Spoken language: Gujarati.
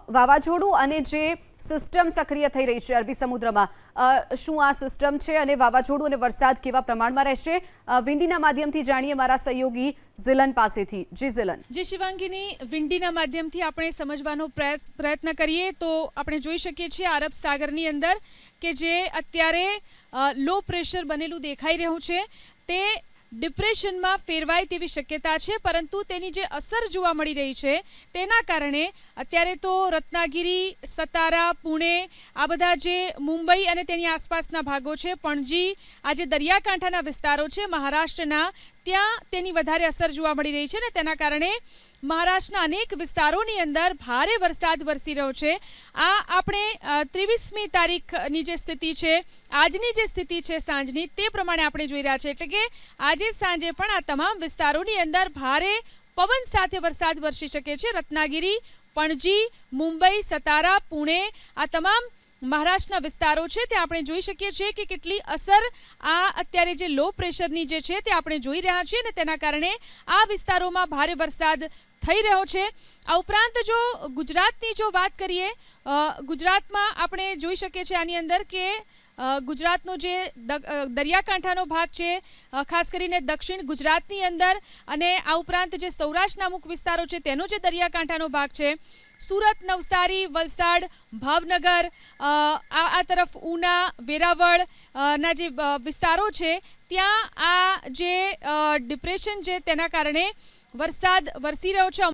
વાવાઝોડું અને જે સિસ્ટમ સક્રિય થઈ રહી છે અરબી સમુદ્રમાં, શું આ સિસ્ટમ છે અને વાવાઝોડું અને વરસાદ કેવા પ્રમાણમાં રહેશે? વિંડીના માધ્યમથી જાણીએ મારા સહયોગી ઝિલન પાસેથી. જી ઝિલન. જી શિવાંગીની, વિંડીના માધ્યમથી આપણે સમજવાનો પ્રયત્ન કરીએ તો આપણે જોઈ શકીએ છીએ અરબ સાગરની અંદર કે જે અત્યારે લો પ્રેશર બનેલું દેખાઈ રહ્યું છે તે ડિપ્રેશનમાં ફેરવાય તેવી શક્યતા છે, પરંતુ તેની જે અસર જોવા મળી રહી છે તેના કારણે અત્યારે તો રત્નાગીરી, સતારા, પુણે, આ બધા જે મુંબઈ અને તેની આસપાસના ભાગો છે, પણજી, આ જે દરિયાકાંઠાના વિસ્તારો છે મહારાષ્ટ્રના, ત્યાં તેની વધારે અસર જોવા મળી રહી છે ને તેના કારણે મહારાષ્ટ્રના અનેક વિસ્તારોની અંદર ભારે વરસાદ વરસી રહ્યો છે. આ આપણે 23મી તારીખની જે સ્થિતિ છે, આજની જે સ્થિતિ છે સાંજની, તે પ્રમાણે આપણે જોઈ રહ્યા છે. એટલે કે આજે સાંજે પણ આ તમામ વિસ્તારોની અંદર ભારે પવન સાથે વરસાદ વરસી શકે છે. રત્નાગીરી, પણજી, મુંબઈ, સતારા, પુણે, આ તમામ મહારાષ્ટ્રના વિસ્તારો છે તે આપણે જોઈ શકીએ છીએ કે કેટલી અસર આ અત્યારે જે લો પ્રેશરની જે છે તે આપણે જોઈ રહ્યા છીએ અને તેના કારણે આ વિસ્તારોમાં ભારે વરસાદ થઈ રહ્યો છે. આ ઉપરાંત જો ગુજરાતની જો વાત કરીએ, ગુજરાતમાં આપણે જોઈ શકીએ છીએ આની અંદર કે ગુજરાતનો જે દરિયાકાંઠાનો ભાગ છે, ખાસ કરીને દક્ષિણ ગુજરાતની અંદર, અને આ ઉપરાંત જે સૌરાષ્ટ્રના અમુક વિસ્તારો છે તેનો જે દરિયાકાંઠાનો ભાગ છે, સુરત, નવસારી, વલસાડ, ભાવનગર, આ તરફ ઉના, વેરાવળ ના જે વિસ્તારો છે ત્યાં આ જે ડિપ્રેશન છે તેના કારણે વરસાદ વરસી રહ્યો છે.